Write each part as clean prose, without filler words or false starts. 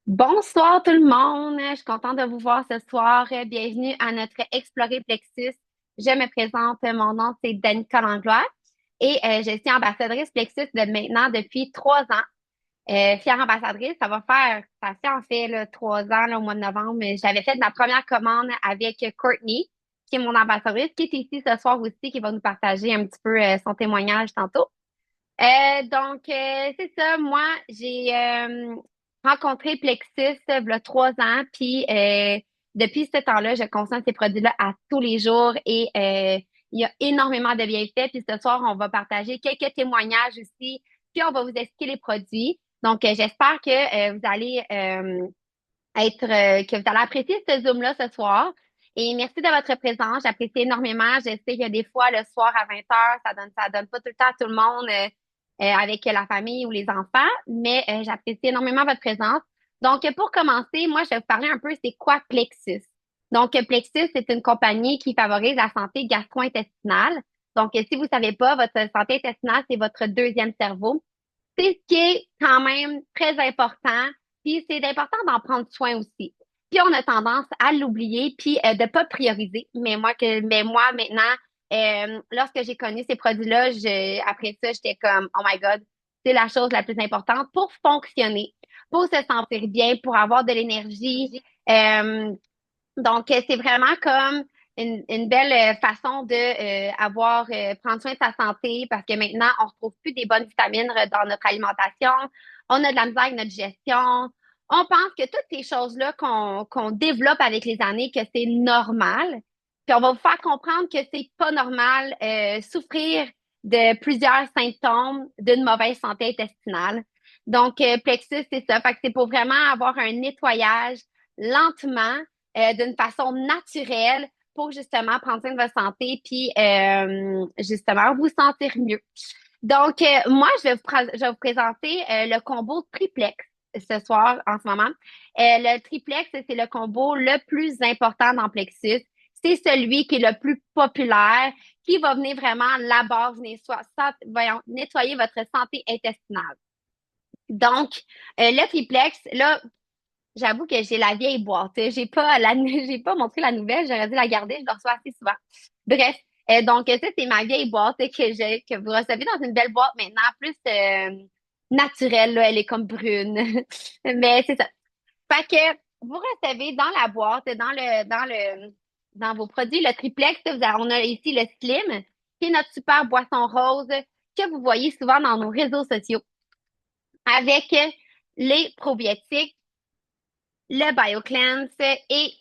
Bonsoir tout le monde, je suis contente de vous voir ce soir. Bienvenue à notre Explorer Plexus. Je me présente, mon nom c'est Danica Langlois et je suis ambassadrice Plexus de maintenant depuis 3 ans. Fière ambassadrice, ça fait en fait là, 3 ans là, au mois de novembre. J'avais fait ma première commande avec Courtney, qui est mon ambassadrice, qui est ici ce soir aussi, qui va nous partager un petit peu son témoignage tantôt. C'est ça. Moi, j'ai rencontré Plexus il y a 3 ans, puis depuis ce temps-là, je consomme ces produits-là à tous les jours et il y a énormément de bienfaits. Puis ce soir, on va partager quelques témoignages aussi, puis on va vous expliquer les produits. Donc, j'espère que vous allez que vous allez apprécier ce Zoom-là ce soir. Et merci de votre présence. J'apprécie énormément. Je sais que des fois, le soir à 20 heures, ça donne pas tout le temps à tout le monde avec la famille ou les enfants, mais j'apprécie énormément votre présence. Donc, pour commencer, moi, je vais vous parler un peu, c'est quoi Plexus? Donc, Plexus, c'est une compagnie qui favorise la santé gastro-intestinale. Donc, si vous savez pas, votre santé intestinale, c'est votre deuxième cerveau. C'est ce qui est quand même très important. Puis c'est important d'en prendre soin aussi. Puis on a tendance à l'oublier puis de pas prioriser. Mais moi maintenant, lorsque j'ai connu ces produits-là, après ça, j'étais comme oh my God, c'est la chose la plus importante pour fonctionner, pour se sentir bien, pour avoir de l'énergie. C'est vraiment comme une belle façon de prendre soin de sa santé parce que maintenant, on retrouve plus des bonnes vitamines dans notre alimentation. On a de la misère avec notre gestion. On pense que toutes ces choses-là qu'on développe avec les années, que c'est normal. Puis on va vous faire comprendre que c'est pas normal souffrir de plusieurs symptômes d'une mauvaise santé intestinale. Donc, Plexus, c'est ça. Fait que c'est pour vraiment avoir un nettoyage lentement d'une façon naturelle pour justement prendre soin de votre santé puis justement vous sentir mieux. Donc, moi, je vais vous présenter le combo triplex ce soir en ce moment. Le triplex, c'est le combo le plus important dans Plexus. C'est celui qui est le plus populaire, qui va venir vraiment la base, voyons, nettoyer votre santé intestinale. Donc, le triplex, là, j'avoue que j'ai la vieille boîte. J'ai pas montré la nouvelle. J'aurais dû la garder. Je la reçois assez souvent. Bref. Ça, c'est ma vieille boîte que vous recevez dans une belle boîte maintenant, plus naturelle, là. Elle est comme brune. Mais c'est ça. Fait que vous recevez dans la boîte, dans vos produits, le triplex, on a ici le Slim, qui est notre super boisson rose que vous voyez souvent dans nos réseaux sociaux avec les probiotiques, le BioCleanse et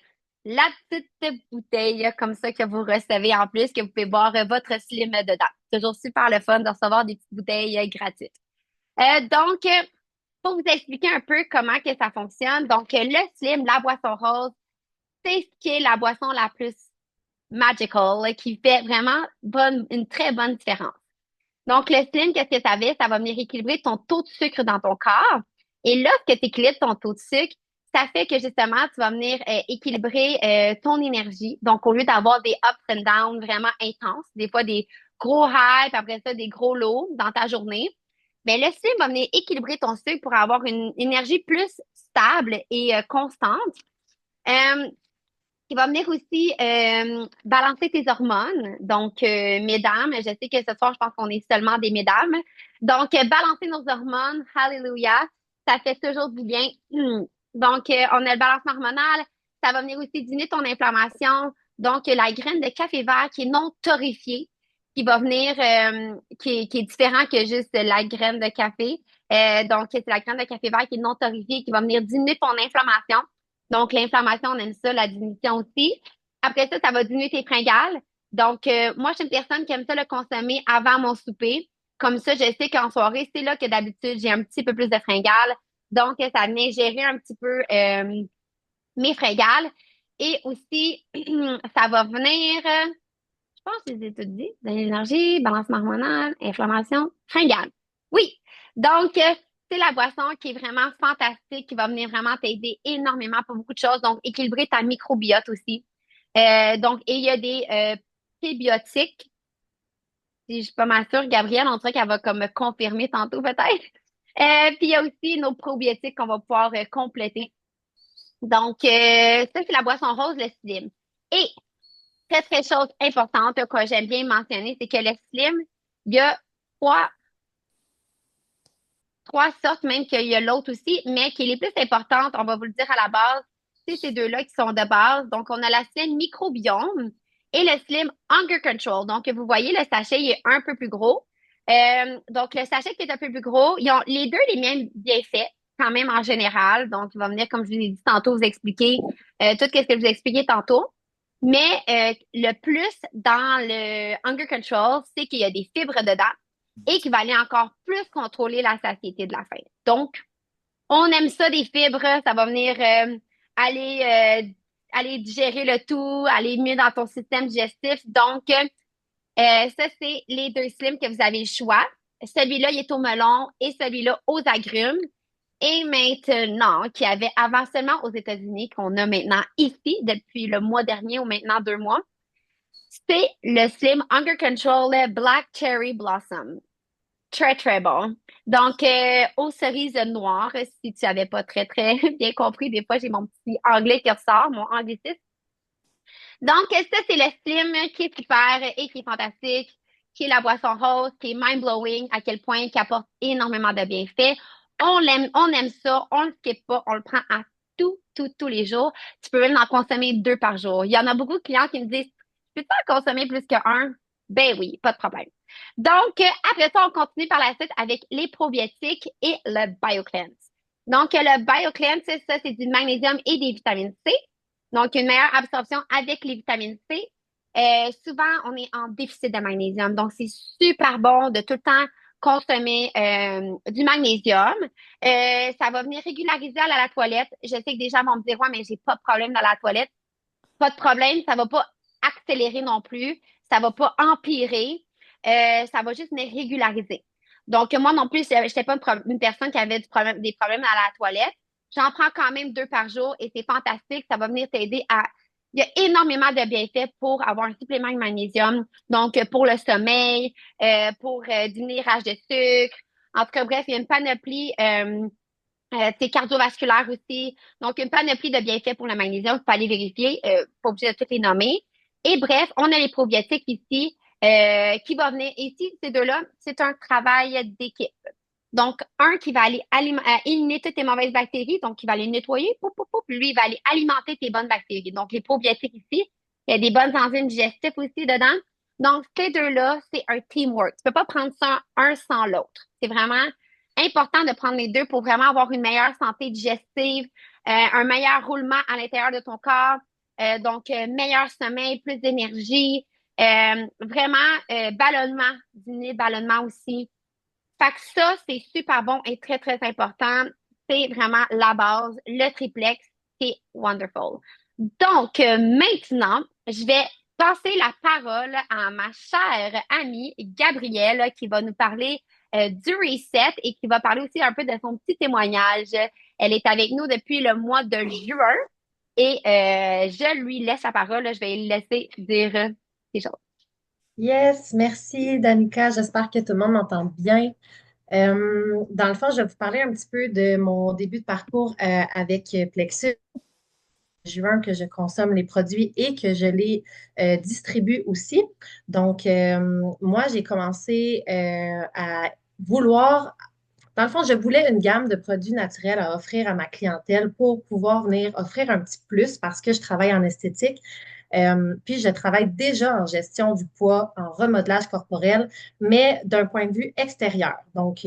la petite bouteille comme ça que vous recevez en plus, que vous pouvez boire votre slim dedans. Toujours super le fun de recevoir des petites bouteilles gratuites. Pour vous expliquer un peu comment que ça fonctionne, le slim, la boisson rose, c'est ce qui est la boisson la plus magical, qui fait vraiment une très bonne différence. Donc, le slim, qu'est-ce que ça fait? Ça va venir équilibrer ton taux de sucre dans ton corps. Et lorsque tu équilibres ton taux de sucre, ça fait que justement, tu vas venir équilibrer ton énergie. Donc, au lieu d'avoir des ups and downs vraiment intenses, des fois des gros highs, puis après ça, des gros lows dans ta journée, ben, le slim va venir équilibrer ton sucre pour avoir une énergie plus stable et constante. Euh, qui va venir aussi balancer tes hormones. Donc, mesdames, je sais que ce soir, je pense qu'on est seulement des mesdames. Donc, balancer nos hormones, hallelujah, ça fait toujours du bien. On a le balancement hormonal, ça va venir aussi diminuer ton inflammation. Donc, la graine de café vert qui est non torréfiée, qui va venir, qui est différent que juste la graine de café. C'est la graine de café vert qui est non torréfiée, qui va venir diminuer ton inflammation. Donc, l'inflammation, on aime ça, la diminution aussi. Après ça, ça va diminuer tes fringales. Donc, moi, je suis une personne qui aime ça le consommer avant mon souper. Comme ça, je sais qu'en soirée, c'est là que d'habitude, j'ai un petit peu plus de fringales. Donc, ça vient gérer un petit peu mes fringales. Et aussi, ça va venir, je pense que je les ai toutes dit, de l'énergie, balancement hormonal, inflammation, fringales. Oui. Donc, c'est la boisson qui est vraiment fantastique, qui va venir vraiment t'aider énormément pour beaucoup de choses. Donc, équilibrer ta microbiote aussi. Et il y a des prébiotiques. Si je suis pas mal sûre, Gabrielle, on dirait qu'elle va comme me confirmer tantôt peut-être. Puis il y a aussi nos probiotiques qu'on va pouvoir compléter. Donc, ça, c'est la boisson rose, le slim. Et, très chose importante que j'aime bien mentionner, c'est que le slim, il y a trois, trois sortes, même qu'il y a l'autre aussi, mais qui est les plus importantes, on va vous le dire à la base, c'est ces deux-là qui sont de base. Donc, on a la slim microbiome et le slim hunger control. Donc, vous voyez, le sachet, il est un peu plus gros. Donc, le sachet qui est un peu plus gros, ils ont les deux les mêmes bienfaits, quand même en général. Donc, il va venir, comme je vous ai dit tantôt, vous expliquer tout ce que je vous ai expliqué tantôt. Mais le plus dans le hunger control, c'est qu'il y a des fibres dedans et qui va aller encore plus contrôler la satiété de la faim. Donc, on aime ça des fibres, ça va venir aller, aller digérer le tout, aller mieux dans ton système digestif. Donc, ça, c'est les deux slims que vous avez le choix. Celui-là, il est au melon et celui-là aux agrumes. Et maintenant, qu'il y avait avant seulement aux États-Unis, qu'on a maintenant ici depuis le mois dernier ou maintenant 2 mois, c'est le Slim Hunger Control Black Cherry Blossom. Très, très bon. Donc, aux cerises noires, si tu avais pas très, très bien compris, des fois, j'ai mon petit anglais qui ressort, mon anglicisme. Donc, ça, c'est le slim qui est super et qui est fantastique, qui est la boisson rose, qui est mind-blowing, à quel point qui apporte énormément de bienfaits. On aime ça, on le skip pas, on le prend à tous les jours. Tu peux même en consommer 2 par jour. Il y en a beaucoup de clients qui me disent, peux-tu en consommer plus qu'un? Ben oui, pas de problème. Donc, après ça, on continue par la suite avec les probiotiques et le BioCleanse. Donc, le BioCleanse, ça, c'est du magnésium et des vitamines C. Donc, une meilleure absorption avec les vitamines C. Souvent, on est en déficit de magnésium. Donc, c'est super bon de tout le temps consommer du magnésium. Ça va venir régulariser à la toilette. Je sais que des gens vont me dire, ouais, mais j'ai pas de problème dans la toilette. Pas de problème, ça va pas accélérer non plus. Ça va pas empirer. Ça va juste venir régulariser. Donc, moi non plus, je n'étais pas une personne qui avait des problèmes à la toilette. J'en prends quand même 2 par jour et c'est fantastique. Ça va venir t'aider à. Il y a énormément de bienfaits pour avoir un supplément de magnésium. Donc, pour le sommeil, pour diminuer rage de sucre. En tout cas, bref, il y a une panoplie. C'est cardiovasculaire aussi. Donc, une panoplie de bienfaits pour le magnésium. Vous pouvez aller vérifier. Pas obligé de toutes les nommer. Et bref, on a les probiotiques ici qui va venir. Ici, ces deux-là, c'est un travail d'équipe. Donc, un qui va aller éliminer toutes tes mauvaises bactéries, donc qui va les nettoyer, poup, poup, poup, lui, il va aller alimenter tes bonnes bactéries. Donc, les probiotiques ici, il y a des bonnes enzymes digestives aussi dedans. Donc, ces deux-là, c'est un teamwork. Tu peux pas prendre ça un sans l'autre. C'est vraiment important de prendre les deux pour vraiment avoir une meilleure santé digestive, un meilleur roulement à l'intérieur de ton corps, donc meilleur sommeil, plus d'énergie, vraiment ballonnement, dîner, ballonnement aussi. Fait que ça, c'est super bon et très, très important. C'est vraiment la base, le triplex, c'est wonderful. Donc, maintenant, je vais passer la parole à ma chère amie Gabrielle qui va nous parler du reset et qui va parler aussi un peu de son petit témoignage. Elle est avec nous depuis le mois de juin et je lui laisse la parole. Je vais lui laisser dire des choses. Yes, merci Danica. J'espère que tout le monde m'entend bien. Dans le fond, je vais vous parler un petit peu de mon début de parcours avec Plexus. Juin que je consomme les produits et que je les distribue aussi. Donc, moi, j'ai commencé à vouloir, dans le fond, je voulais une gamme de produits naturels à offrir à ma clientèle pour pouvoir venir offrir un petit plus parce que je travaille en esthétique. Puis je travaille déjà en gestion du poids, en remodelage corporel, mais d'un point de vue extérieur. Donc,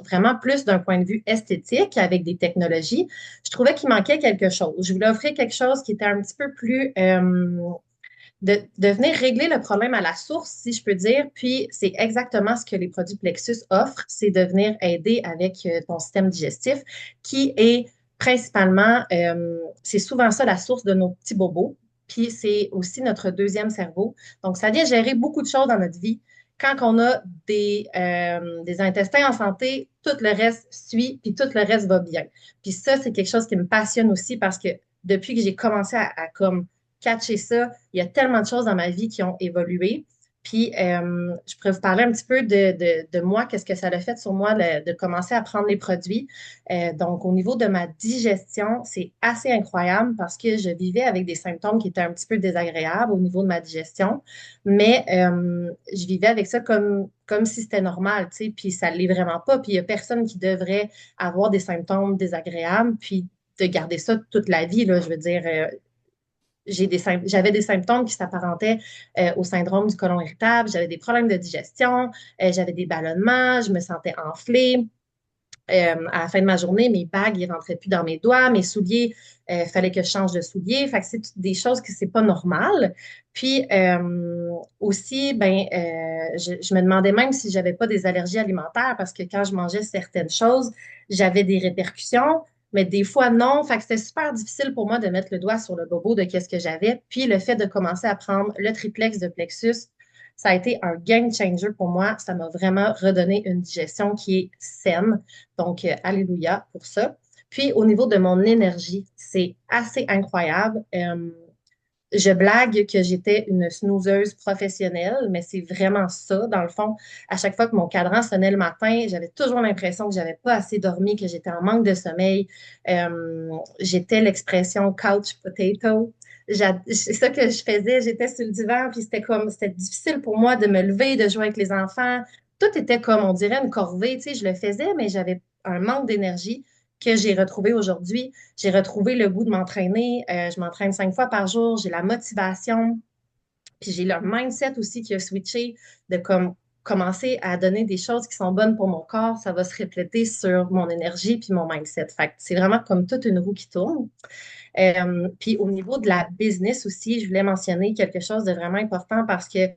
vraiment plus d'un point de vue esthétique avec des technologies. Je trouvais qu'il manquait quelque chose. Je voulais offrir quelque chose qui était un petit peu plus de venir régler le problème à la source, si je peux dire. Puis, c'est exactement ce que les produits Plexus offrent, c'est de venir aider avec ton système digestif, qui est principalement, c'est souvent ça la source de nos petits bobos. Puis, c'est aussi notre deuxième cerveau. Donc, ça vient gérer beaucoup de choses dans notre vie. Quand on a des intestins en santé, tout le reste suit, puis tout le reste va bien. Puis ça, c'est quelque chose qui me passionne aussi parce que depuis que j'ai commencé à comme catcher ça. Il y a tellement de choses dans ma vie qui ont évolué. Puis, je pourrais vous parler un petit peu de moi, qu'est-ce que ça a fait sur moi de commencer à prendre les produits. Donc, au niveau de ma digestion, c'est assez incroyable parce que je vivais avec des symptômes qui étaient un petit peu désagréables au niveau de ma digestion, mais je vivais avec ça comme si c'était normal, tu sais, puis ça ne l'est vraiment pas. Puis, il n'y a personne qui devrait avoir des symptômes désagréables, puis de garder ça toute la vie, là, je veux dire. J'avais des symptômes qui s'apparentaient au syndrome du côlon irritable, j'avais des problèmes de digestion, j'avais des ballonnements, je me sentais enflée. À la fin de ma journée, mes bagues, ils rentraient plus dans mes doigts, mes souliers, fallait que je change de souliers. Fait que c'est des choses que c'est pas normal. Puis aussi, je me demandais même si j'avais pas des allergies alimentaires parce que quand je mangeais certaines choses, j'avais des répercussions, mais des fois non. Fait que c'était super difficile pour moi de mettre le doigt sur le bobo de qu'est-ce que j'avais. Puis le fait de commencer à prendre le triplex de Plexus, ça a été un game changer pour moi. Ça m'a vraiment redonné une digestion qui est saine. Donc, alléluia pour ça. Puis, au niveau de mon énergie, c'est assez incroyable. Je blague que j'étais une snoozeuse professionnelle, mais c'est vraiment ça. Dans le fond, à chaque fois que mon cadran sonnait le matin, j'avais toujours l'impression que j'avais pas assez dormi, que j'étais en manque de sommeil. J'étais l'expression couch potato. C'est ça que je faisais. J'étais sur le divan, puis c'était difficile pour moi de me lever, de jouer avec les enfants. Tout était comme, on dirait, une corvée. Tu sais, je le faisais, mais j'avais un manque d'énergie que j'ai retrouvé aujourd'hui. J'ai retrouvé le goût de m'entraîner. Je m'entraîne 5 fois par jour. J'ai la motivation. Puis j'ai le mindset aussi qui a switché de commencer à donner des choses qui sont bonnes pour mon corps. Ça va se refléter sur mon énergie puis mon mindset. Fait que c'est vraiment comme toute une roue qui tourne. Puis au niveau de la business aussi, je voulais mentionner quelque chose de vraiment important parce que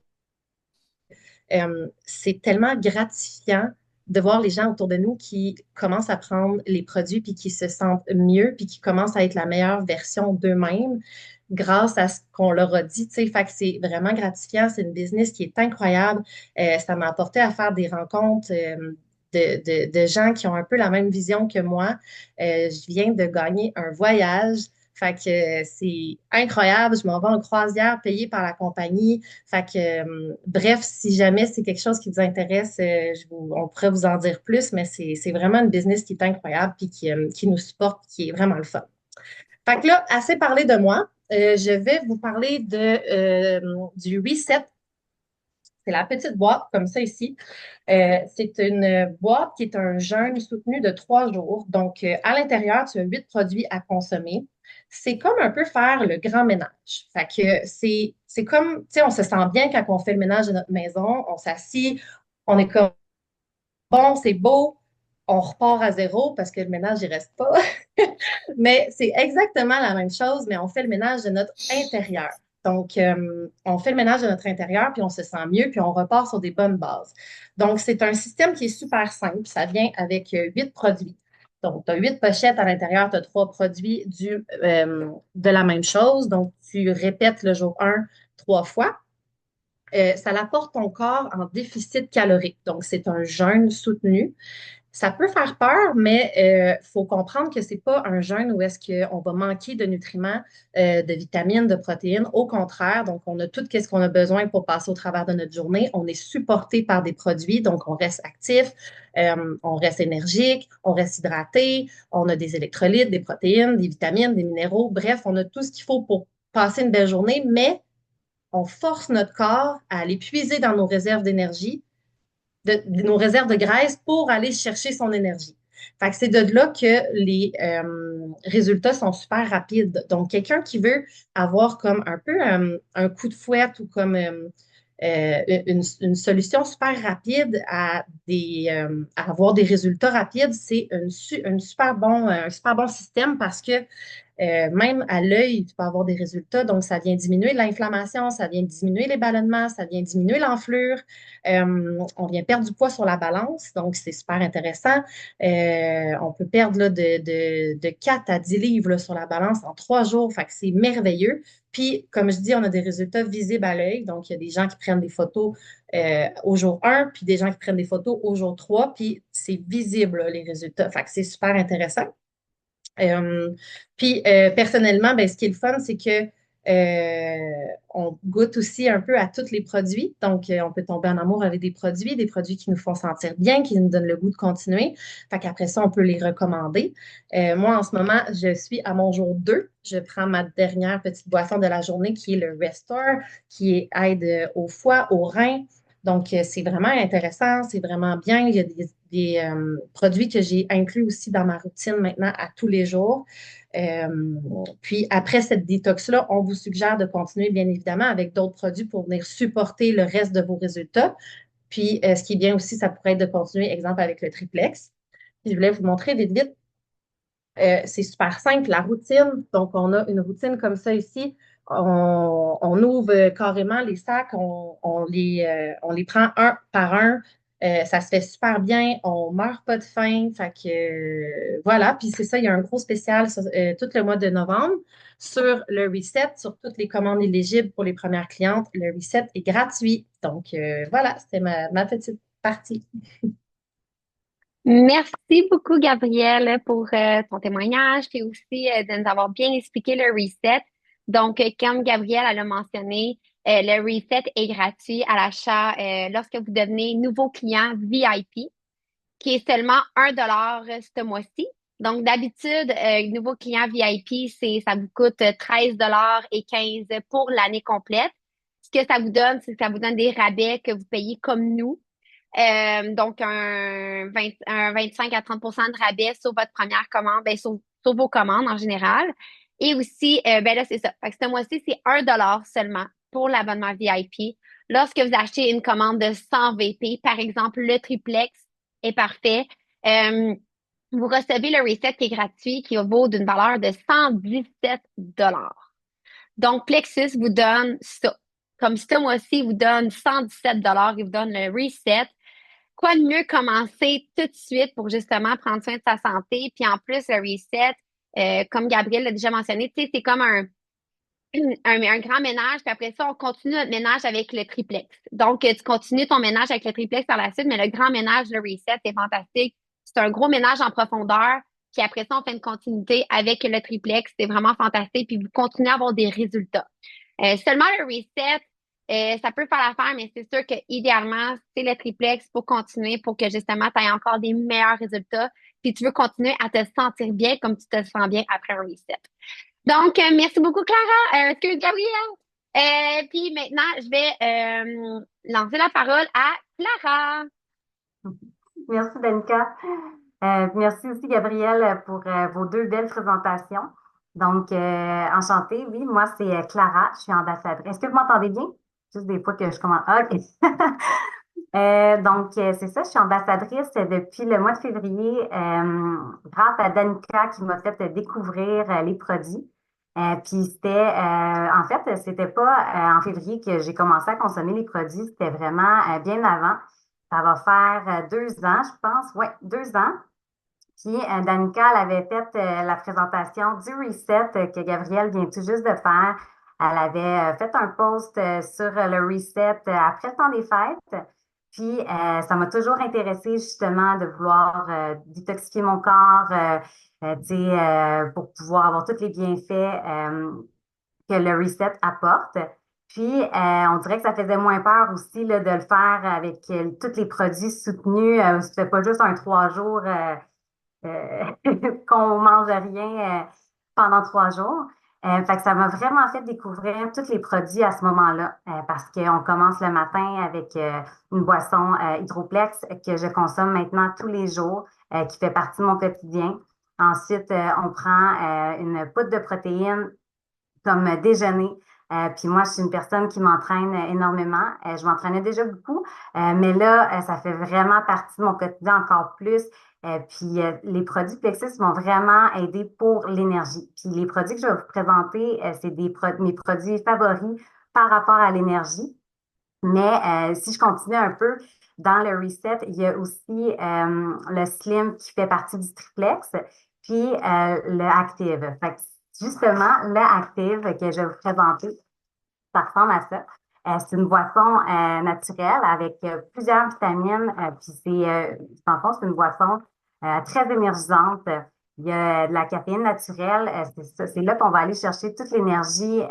c'est tellement gratifiant de voir les gens autour de nous qui commencent à prendre les produits puis qui se sentent mieux puis qui commencent à être la meilleure version d'eux-mêmes grâce à ce qu'on leur a dit, tu sais. Fait que c'est vraiment gratifiant. C'est une business qui est incroyable. Ça m'a apporté à faire des rencontres de gens qui ont un peu la même vision que moi. Je viens de gagner un voyage. Fait que c'est incroyable. Je m'en vais en croisière payée par la compagnie. Fait que, bref, si jamais c'est quelque chose qui vous intéresse, on pourrait vous en dire plus, mais c'est vraiment une business qui est incroyable puis qui nous supporte, qui est vraiment le fun. Fait que là, assez parlé de moi. Je vais vous parler du Reset. C'est la petite boîte comme ça ici. C'est une boîte qui est un jeûne soutenu de 3 jours. Donc, à l'intérieur, tu as 8 produits à consommer. C'est comme un peu faire le grand ménage. Fait que c'est comme, tu sais, on se sent bien quand on fait le ménage de notre maison. On s'assit, on est comme, bon, c'est beau, on repart à zéro parce que le ménage, il reste pas. Mais c'est exactement la même chose, mais on fait le ménage de notre intérieur. Donc, on fait le ménage de notre intérieur, puis on se sent mieux, puis on repart sur des bonnes bases. Donc, c'est un système qui est super simple. Ça vient avec 8 produits. Donc, tu as 8 pochettes à l'intérieur, tu as 3 produits de la même chose. Donc, tu répètes le jour 1 3 fois. Ça l'apporte ton corps en déficit calorique. Donc, c'est un jeûne soutenu. Ça peut faire peur, mais il faut comprendre que c'est pas un jeûne où est-ce qu'on va manquer de nutriments, de vitamines, de protéines. Au contraire, donc on a tout ce qu'on a besoin pour passer au travers de notre journée. On est supporté par des produits, donc on reste actif, on reste énergique, on reste hydraté, on a des électrolytes, des protéines, des vitamines, des minéraux. Bref, on a tout ce qu'il faut pour passer une belle journée, mais on force notre corps à aller puiser dans nos réserves d'énergie de nos réserves de graisse pour aller chercher son énergie. Fait que c'est de là que les résultats sont super rapides. Donc, quelqu'un qui veut avoir comme un peu un coup de fouet ou comme une solution super rapide à avoir des résultats rapides, c'est un super bon système parce que même à l'œil, tu peux avoir des résultats. Donc, ça vient diminuer l'inflammation, ça vient diminuer les ballonnements, ça vient diminuer l'enflure. On vient perdre du poids sur la balance, donc c'est super intéressant. On peut perdre là, de 4 à 10 livres là, sur la balance en 3 jours, fait que c'est merveilleux. Puis, comme je dis, on a des résultats visibles à l'œil. Donc, il y a des gens qui prennent des photos au jour 1, puis des gens qui prennent des photos au jour 3, puis c'est visible, là, les résultats. Fait que c'est super intéressant. Puis personnellement, ben, ce qui est le fun, c'est que On goûte aussi un peu à tous les produits. Donc, on peut tomber en amour avec des produits qui nous font sentir bien, qui nous donnent le goût de continuer. Fait qu'après ça, on peut les recommander. Moi, en ce moment, je suis à mon jour 2. Je prends ma dernière petite boisson de la journée qui est le Restore, aide au foie, aux reins. Donc, c'est vraiment intéressant, c'est vraiment bien. Il y a des produits que j'ai inclus aussi dans ma routine maintenant à tous les jours. Puis après cette détox-là, on vous suggère de continuer bien évidemment avec d'autres produits pour venir supporter le reste de vos résultats. Puis ce qui est bien aussi, ça pourrait être de continuer, exemple, avec le triplex. Puis, je voulais vous montrer vite, vite. C'est super simple, la routine. Donc, on a une routine comme ça ici. On ouvre carrément les sacs, on les prend un par un. Ça se fait super bien, on meurt pas de faim. Fait que voilà, puis c'est ça, il y a un gros spécial tout le mois de novembre sur le reset, sur toutes les commandes éligibles pour les premières clientes. Le reset est gratuit. Donc voilà, c'était ma petite partie. Merci beaucoup, Gabrielle, pour ton témoignage et aussi de nous avoir bien expliqué le reset. Donc, comme Gabrielle elle a mentionné, le reset est gratuit à l'achat lorsque vous devenez nouveau client VIP, qui est seulement 1 dollar ce mois-ci. Donc, d'habitude, nouveau client VIP, ça vous coûte 13 et 15 pour l'année complète. Ce que ça vous donne, c'est que ça vous donne des rabais que vous payez comme nous. Donc, un 25 à 30 de rabais sur votre première commande, ben, sur vos commandes en général. Et aussi, ben là, c'est ça. Fait que ce mois-ci, c'est 1 dollar seulement pour l'abonnement VIP. Lorsque vous achetez une commande de 100 VP, par exemple, le triplex est parfait. Euh, Vous recevez le reset qui est gratuit, qui vaut d'une valeur de 117 dollars. Donc, Plexus vous donne ça. Comme ce mois-ci, il vous donne 117 dollars, il vous donne le reset. Quoi de mieux commencer tout de suite pour justement prendre soin de sa santé. Puis en plus, le reset, comme Gabriel l'a déjà mentionné, tu sais, c'est comme un grand ménage. Puis après ça, on continue notre ménage avec le triplex. Donc, tu continues ton ménage avec le triplex par la suite, mais le grand ménage, le reset, c'est fantastique. C'est un gros ménage en profondeur. Puis après ça, on fait une continuité avec le triplex. C'est vraiment fantastique. Puis vous continuez à avoir des résultats. Seulement le reset, ça peut faire l'affaire, mais c'est sûr que idéalement, c'est le triplex pour continuer, pour que justement, tu aies encore des meilleurs résultats. Puis tu veux continuer à te sentir bien comme tu te sens bien après un reset. Donc, merci beaucoup, Clara. Excuse, Gabrielle. Puis maintenant, je vais lancer la parole à Clara. Merci, Danica. Merci aussi, Gabrielle, pour vos deux belles présentations. Donc, enchantée. Oui, moi, c'est Clara. Je suis ambassadrice. Est-ce que vous m'entendez bien? Juste des fois que je commence. Ah, OK. Donc, c'est ça, je suis ambassadrice depuis le mois de février grâce à Danica qui m'a fait découvrir les produits. Puis en fait, c'était pas en février que j'ai commencé à consommer les produits, c'était vraiment bien avant. Ça va faire 2 ans, je pense. Oui, 2 ans. Puis Danica, elle avait fait la présentation du reset que Gabrielle vient tout juste de faire. Elle avait fait un post sur le reset après le temps des fêtes. Puis ça m'a toujours intéressée justement de vouloir détoxifier mon corps, tu sais, pour pouvoir avoir tous les bienfaits que le reset apporte. Puis, on dirait que ça faisait moins peur aussi là, de le faire avec tous les produits soutenus. C'était pas juste un 3 jours euh, qu'on mange rien pendant 3 jours. Fait que ça m'a vraiment fait découvrir tous les produits à ce moment-là, parce qu'on commence le matin avec une boisson Hydroplex que je consomme maintenant tous les jours, qui fait partie de mon quotidien. Ensuite, on prend une poudre de protéines comme déjeuner. Puis moi, je suis une personne qui m'entraîne énormément. Je m'entraînais déjà beaucoup, mais là, ça fait vraiment partie de mon quotidien encore plus. Puis les produits Plexus m'ont vraiment aidé pour l'énergie. Puis les produits que je vais vous présenter, c'est mes produits favoris par rapport à l'énergie. Mais si je continue un peu dans le reset, il y a aussi le Slim qui fait partie du triplex, puis le Active. Fait que justement, le Active que je vais vous présenter, ça ressemble à ça. C'est une boisson naturelle avec plusieurs vitamines, puis dans le fond, c'est une boisson très énergisante. Il y a de la caféine naturelle. C'est là qu'on va aller chercher toute l'énergie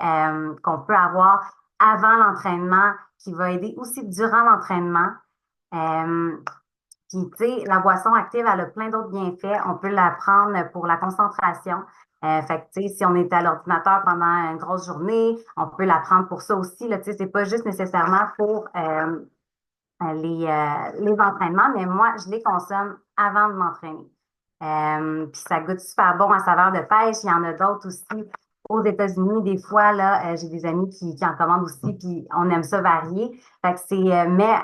qu'on peut avoir avant l'entraînement, qui va aider aussi durant l'entraînement. Euh, Puis, tu sais, la boisson active, elle a plein d'autres bienfaits. On peut la prendre pour la concentration. Fait que, tu sais, si on est à l'ordinateur pendant une grosse journée, on peut la prendre pour ça aussi. Là, tu sais, c'est pas juste nécessairement pour les entraînements, mais moi, je les consomme avant de m'entraîner. Puis ça goûte super bon à saveur de pêche. Il y en a d'autres aussi aux États-Unis. Des fois, là, j'ai des amis qui en commandent aussi, puis on aime ça varier. Fait que mais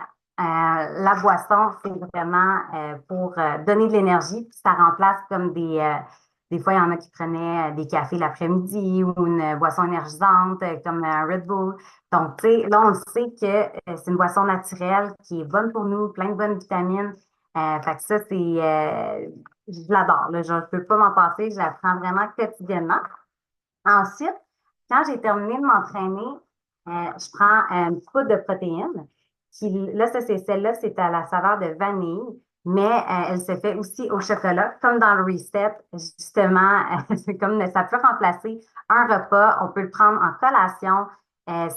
la boisson, c'est vraiment pour donner de l'énergie, puis ça remplace comme des fois, il y en a qui prenaient des cafés l'après-midi ou une boisson énergisante comme un Red Bull. Donc, tu sais, là, on sait que c'est une boisson naturelle qui est bonne pour nous, plein de bonnes vitamines. Fait que ça, je l'adore, là. Je ne peux pas m'en passer. Je la prends vraiment quotidiennement. Ensuite, quand j'ai terminé de m'entraîner, je prends une poudre de protéines. Là, ça, c'est celle-là, c'est à la saveur de vanille, mais elle se fait aussi au chocolat, comme dans le reset. Justement, c'est comme ça peut remplacer un repas. On peut le prendre en collation.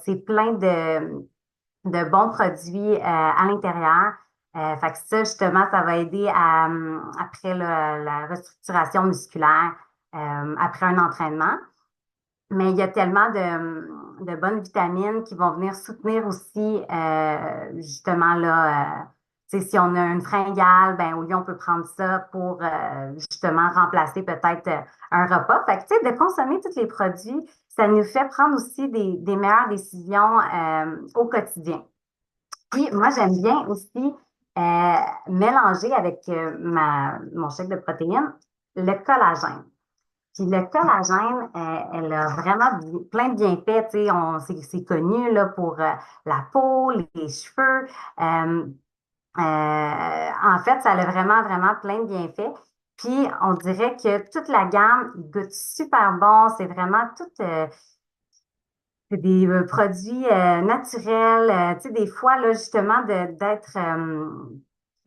C'est plein de bons produits à l'intérieur. Fait que ça, justement, ça va aider après la restructuration musculaire après un entraînement. Mais il y a tellement de bonnes vitamines qui vont venir soutenir aussi, justement, là, tu sais, si on a une fringale, ben, au lieu, on peut prendre ça pour, justement, remplacer peut-être un repas. Fait que, tu sais, de consommer tous les produits, ça nous fait prendre aussi des meilleures décisions, au quotidien. Puis, moi, j'aime bien aussi, mélanger avec, mon chèque de protéines, le collagène. Puis le collagène, elle a vraiment plein de bienfaits. Tu sais, c'est connu là, pour la peau, les cheveux. En fait, ça a vraiment, vraiment plein de bienfaits. Puis on dirait que toute la gamme goûte super bon. C'est vraiment tout, c'est des produits naturels. Tu sais, des fois, là, justement,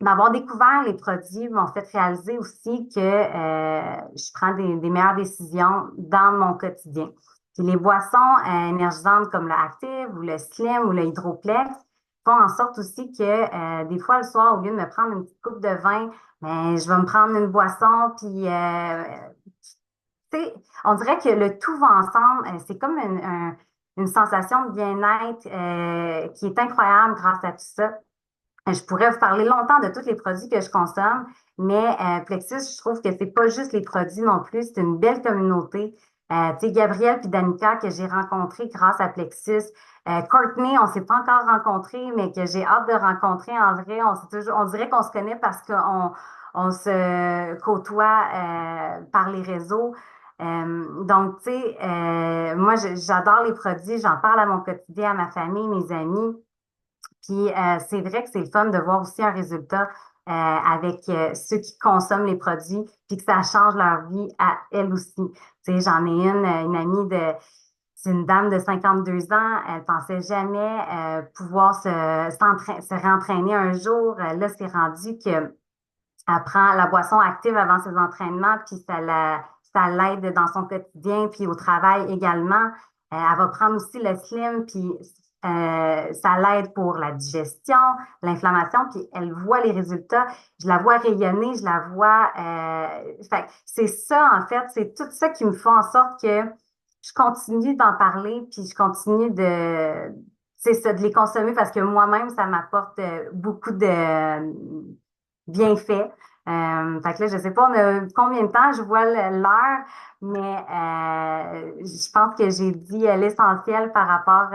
d'avoir découvert les produits m'ont fait réaliser aussi que je prends des meilleures décisions dans mon quotidien. Puis les boissons énergisantes comme le Active ou le Slim ou le Hydroplex font en sorte aussi que des fois, le soir, au lieu de me prendre une petite coupe de vin, ben, je vais me prendre une boisson, puis tu sais, on dirait que le tout va ensemble. C'est comme une sensation de bien-être qui est incroyable grâce à tout ça. Je pourrais vous parler longtemps de tous les produits que je consomme, mais Plexus, je trouve que c'est pas juste les produits non plus, c'est une belle communauté. Tu sais, Gabrielle puis Danica que j'ai rencontré grâce à Plexus. Courtney, on s'est pas encore rencontrés, mais que j'ai hâte de rencontrer en vrai. On dirait qu'on se connaît parce qu'on se côtoie par les réseaux. Donc, tu sais, moi, j'adore les produits, j'en parle à mon quotidien, à ma famille, mes amis. Puis c'est vrai que c'est le fun de voir aussi un résultat avec ceux qui consomment les produits, puis que ça change leur vie à elles aussi. Tu sais, j'en ai une amie c'est une dame de 52 ans, elle pensait jamais pouvoir se réentraîner un jour. Là, c'est rendu que elle prend la boisson active avant ses entraînements, puis ça l'aide dans son quotidien, puis au travail également. Elle va prendre aussi le slim, puis ça l'aide pour la digestion, l'inflammation, puis elle voit les résultats. Je la vois rayonner, je la vois. Fait, c'est ça, en fait, c'est tout ça qui me fait en sorte que je continue d'en parler, puis je continue c'est ça, de les consommer parce que moi-même, ça m'apporte beaucoup de bienfaits. Fait que là, je sais pas on a combien de temps, je vois l'heure, mais je pense que j'ai dit l'essentiel par rapport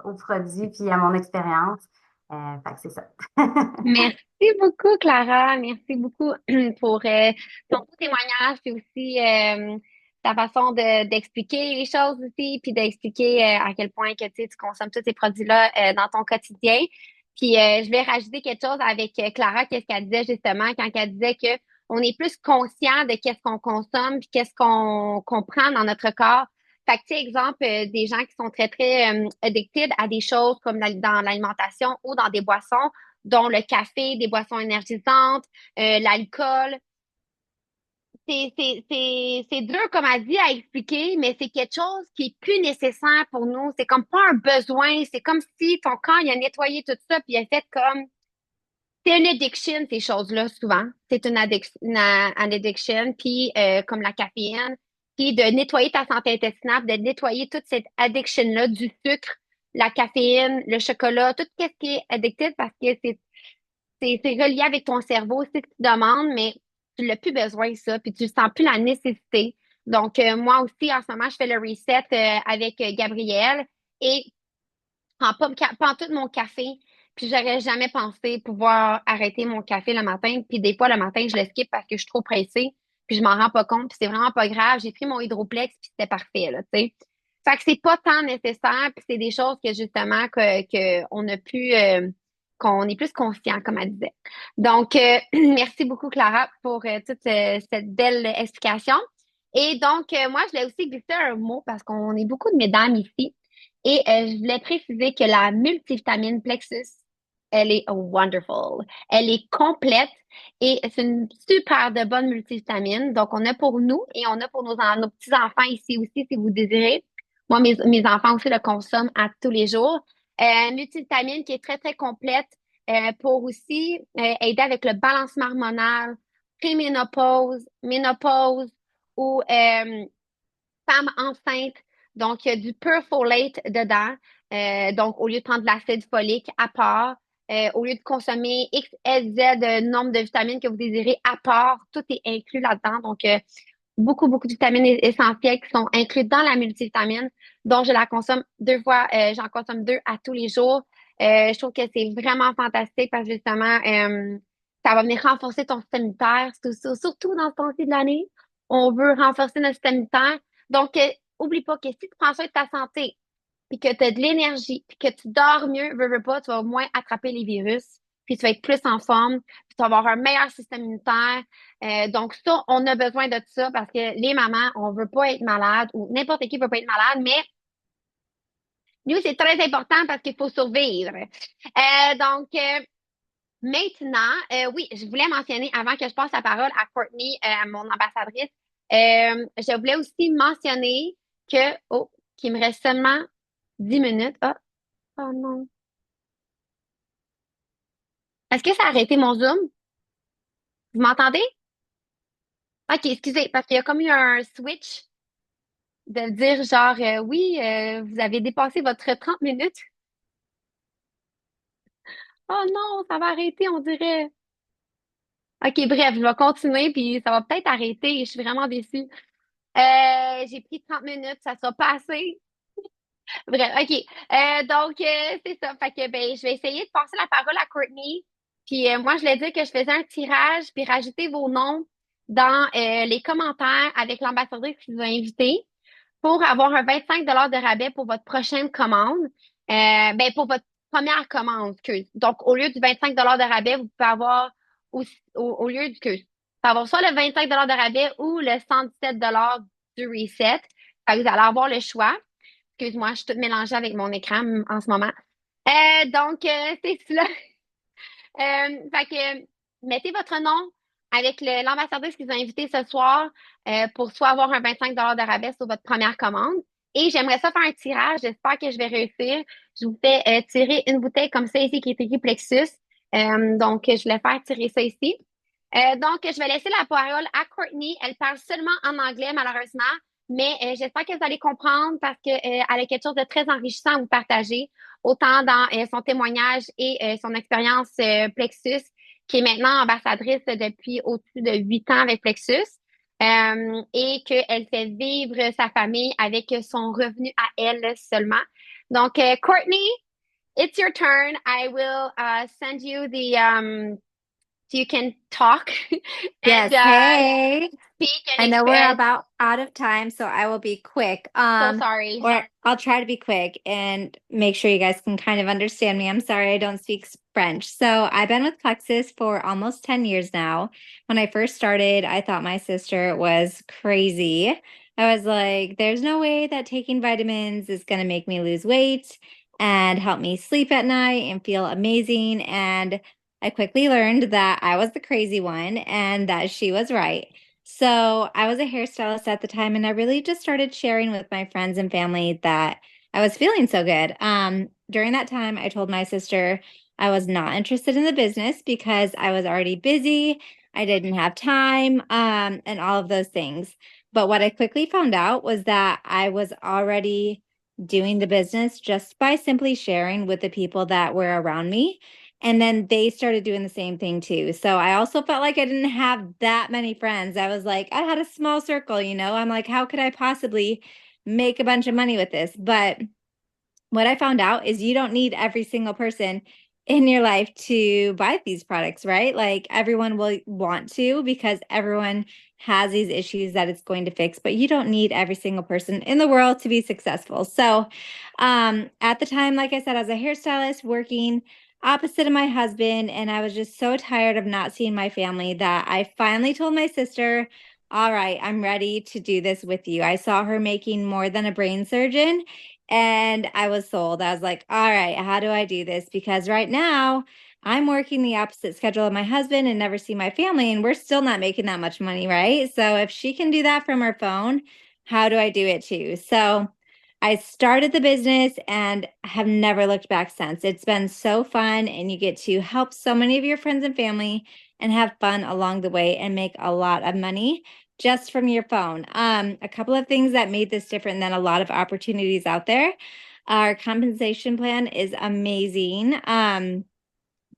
aux produits puis à mon expérience. Fait que c'est ça. Merci beaucoup, Clara. Merci beaucoup pour ton beau témoignage, puis aussi ta façon d'expliquer les choses aussi, puis d'expliquer à quel point que tu consommes tous ces produits-là dans ton quotidien. Puis je vais rajouter quelque chose avec Clara, qu'est-ce qu'elle disait justement quand elle disait que on est plus conscient de qu'est-ce qu'on consomme, puis qu'est-ce qu'on prend dans notre corps. Fait que, tu sais, exemple, des gens qui sont très, très addicted à des choses comme dans l'alimentation ou dans des boissons, dont le café, des boissons énergisantes, l'alcool. c'est dur, comme elle dit, à expliquer, mais c'est quelque chose qui est plus nécessaire pour nous. C'est comme pas un besoin. C'est comme si ton corps, il a nettoyé tout ça, puis il a fait comme, c'est une addiction, ces choses-là, souvent. C'est une addiction, puis comme la caféine, puis de nettoyer ta santé intestinale, de nettoyer toute cette addiction-là du sucre, la caféine, le chocolat, tout ce qui est addictif parce que c'est relié avec ton cerveau, c'est ce que tu demandes, mais tu n'as plus besoin de ça, puis tu ne sens plus la nécessité. Donc, moi aussi, en ce moment, je fais le reset avec Gabrielle et prends tout mon café, puis j'aurais jamais pensé pouvoir arrêter mon café le matin. Puis des fois, le matin, je le skip parce que je suis trop pressée, puis je m'en rends pas compte, puis c'est vraiment pas grave. J'ai pris mon hydroplex, puis c'était parfait, là, tu sais. Fait que c'est pas tant nécessaire, puis c'est des choses que justement que on a pu qu'on est plus conscient, comme elle disait. Donc, merci beaucoup, Clara, pour toute cette belle explication. Et donc, moi, je voulais aussi glisser un mot parce qu'on est beaucoup de mesdames ici. Et je voulais préciser que la multivitamine Plexus, elle est wonderful. Elle est complète et c'est une super de bonne multivitamine. Donc, on a pour nous et on a pour nos petits-enfants ici aussi, si vous désirez. Moi, mes enfants aussi le consomment à tous les jours. Multivitamine qui est très, très complète pour aussi aider avec le balancement hormonal, préménopause, ménopause ou femme enceinte. Donc, il y a du perfolate dedans. Donc, au lieu de prendre de l'acide folique à part, au lieu de consommer X, S, Z nombre de vitamines que vous désirez à part, tout est inclus là-dedans. Donc, beaucoup, beaucoup de vitamines essentielles qui sont incluses dans la multivitamine. Donc, je la consomme j'en consomme 2 à tous les jours. Je trouve que c'est vraiment fantastique parce que justement, ça va venir renforcer ton système immunitaire, surtout dans ce temps-ci de l'année. On veut renforcer notre système immunitaire. Donc, oublie pas que si tu prends soin de ta santé, puis que tu as de l'énergie, puis que tu dors mieux, veux pas, tu vas moins attraper les virus, puis tu vas être plus en forme, puis tu vas avoir un meilleur système immunitaire. Donc, ça, on a besoin de ça parce que les mamans, on veut pas être malade ou n'importe qui veut pas être malade, mais nous, c'est très important parce qu'il faut survivre. Donc, maintenant, oui, je voulais mentionner, avant que je passe la parole à Courtney, mon ambassadrice, je voulais aussi mentionner qu'il me reste seulement 10 minutes. Oh non. Est-ce que ça a arrêté mon Zoom? Vous m'entendez? OK, excusez, parce qu'il y a comme eu un switch de dire genre, oui, vous avez dépassé votre 30 minutes. Oh non, ça va arrêter, on dirait. OK, bref, je vais continuer, puis ça va peut-être arrêter. Je suis vraiment déçue. J'ai pris 30 minutes, ça sera pas assez. Bref, OK. Donc, c'est ça. Fait que, ben, je vais essayer de passer la parole à Courtney. Puis, moi, je voulais dire que je faisais un tirage, puis rajouter vos noms dans les commentaires avec l'ambassadrice qui vous a invité pour avoir un 25 de rabais pour votre prochaine commande. Ben, pour votre première commande, excuse. Donc, au lieu du 25 de rabais, vous pouvez avoir au lieu du que vous pouvez avoir soit le 25 de rabais ou le 117 du reset. Fait que vous allez avoir le choix. Excuse-moi, je suis toute mélangée avec mon écran en ce moment. Donc, c'est cela. Fait que mettez votre nom avec l'ambassadrice qui vous a invité ce soir pour soit avoir un 25 de rabais sur votre première commande. Et j'aimerais ça faire un tirage. J'espère que je vais réussir. Je vous fais tirer une bouteille comme ça ici qui est écrit Plexus. Donc, je vais faire tirer ça ici. Donc, je vais laisser la parole à Courtney. Elle parle seulement en anglais, malheureusement, mais j'espère que vous allez comprendre parce qu'elle a quelque chose de très enrichissant à vous partager, autant dans son témoignage et son expérience Plexus, qui est maintenant ambassadrice depuis au-dessus de 8 ans avec Plexus, et qu'elle fait vivre sa famille avec son revenu à elle seulement. Donc, Courtney, it's your turn. I will send you so you can talk Yes. and Hey, speak I and know we're about out of time, so I will be quick. so sorry. Or I'll try to be quick and make sure you guys can kind of understand me. I'm sorry I don't speak French. So I've been with Plexus for almost 10 years now. When I first started, I thought my sister was crazy. I was like, there's no way that taking vitamins is going to make me lose weight and help me sleep at night and feel amazing. And I quickly learned that I was the crazy one and that she was right. So I was a hairstylist at the time, and I really just started sharing with my friends and family that I was feeling so good. During that time, I told my sister I was not interested in the business because I was already busy, I didn't have time, and all of those things. But what I quickly found out was that I was already doing the business just by simply sharing with the people that were around me. And then they started doing the same thing too. So I also felt like I didn't have that many friends. I was like, I had a small circle, you know. I'm like, how could I possibly make a bunch of money with this? But what I found out is you don't need every single person in your life to buy these products, right? Like everyone will want to because everyone has these issues that it's going to fix, but you don't need every single person in the world to be successful. So, at the time, like I said, as a hairstylist working opposite of my husband, and I was just so tired of not seeing my family that I finally told my sister, all right, I'm ready to do this with you. I saw her making more than a brain surgeon and I was sold. I was like, all right, how do I do this? Because right now I'm working the opposite schedule of my husband and never see my family, and we're still not making that much money, right? So if she can do that from her phone, how do I do it too? So I started the business and have never looked back since. It's been so fun, and you get to help so many of your friends and family and have fun along the way and make a lot of money just from your phone. A couple of things that made this different than a lot of opportunities out there. Our compensation plan is amazing.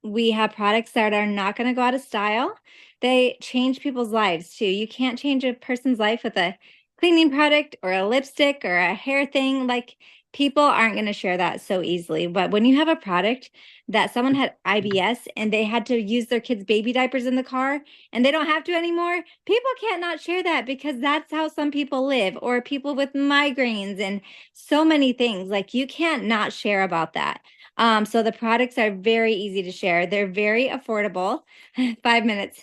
We have products that are not going to go out of style. They change people's lives too. You can't change a person's life with a cleaning product or a lipstick or a hair thing. Like people aren't going to share that so easily. But when you have a product that someone had IBS and they had to use their kids' baby diapers in the car and they don't have to anymore, people can't not share that because that's how some people live, or people with migraines and so many things. Like you can't not share about that. So the products are very easy to share. They're very affordable. 5 minutes.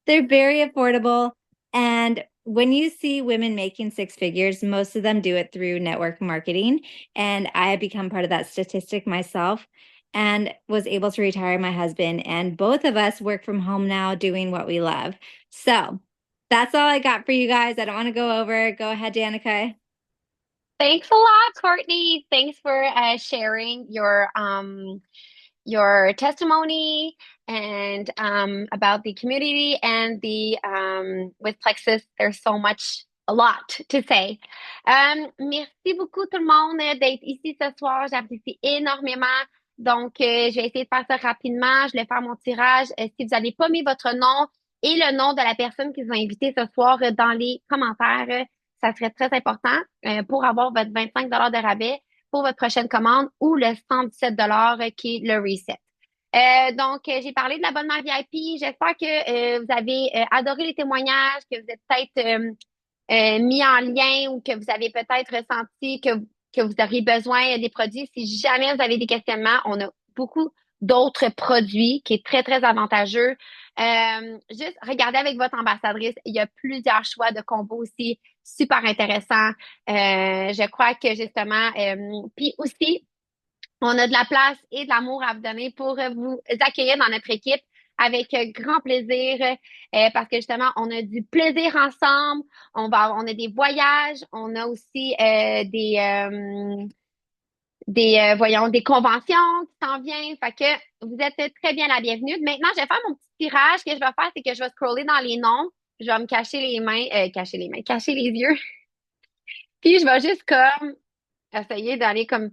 They're very affordable. And when you see women making six figures, most of them do it through network marketing. And I have become part of that statistic myself and was able to retire my husband. And both of us work from home now doing what we love. So that's all I got for you guys. I don't want to go over. Go ahead, Danica. Thanks a lot, Courtney. Thanks for sharing your testimony and about the community and the with Plexus. There's so much, a lot to say. Merci beaucoup tout le monde d'être ici ce soir. J'apprécie énormément. Donc, je vais essayer de faire ça rapidement. Je vais faire mon tirage. Si vous n'avez pas mis votre nom et le nom de la personne qui vous a invité ce soir dans les commentaires, ça serait très important pour avoir votre 25 de rabais pour votre prochaine commande ou le 117 qui est le reset. Donc, j'ai parlé de l'abonnement VIP. J'espère que vous avez adoré les témoignages, que vous êtes peut-être mis en lien ou que vous avez peut-être ressenti que vous auriez besoin des produits. Si jamais vous avez des questionnements, on a beaucoup d'autres produits qui est très, très avantageux. Juste regardez avec votre ambassadrice. Il y a plusieurs choix de combos aussi super intéressants. Je crois que justement, puis aussi, on a de la place et de l'amour à vous donner pour vous accueillir dans notre équipe avec grand plaisir parce que justement, on a du plaisir ensemble. On a des voyages, on a aussi voyons, des conventions qui s'en viennent. Fait que vous êtes très bien la bienvenue. Maintenant, je vais faire mon petit tirage. Ce que je vais faire, c'est que je vais scroller dans les noms. Je vais me cacher les mains, cacher les yeux. Puis je vais juste comme essayer d'aller comme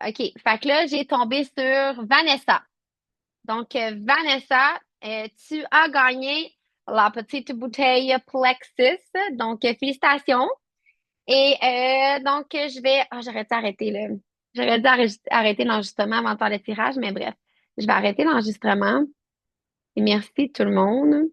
OK. Fait que là, j'ai tombé sur Vanessa. Donc, Vanessa, tu as gagné la petite bouteille Plexus. Donc, félicitations. Et donc, je vais... Ah, j'aurais dû arrêter là. J'aurais dû arrêter l'enregistrement avant de faire le tirage, mais bref, je vais arrêter l'enregistrement. Et merci tout le monde.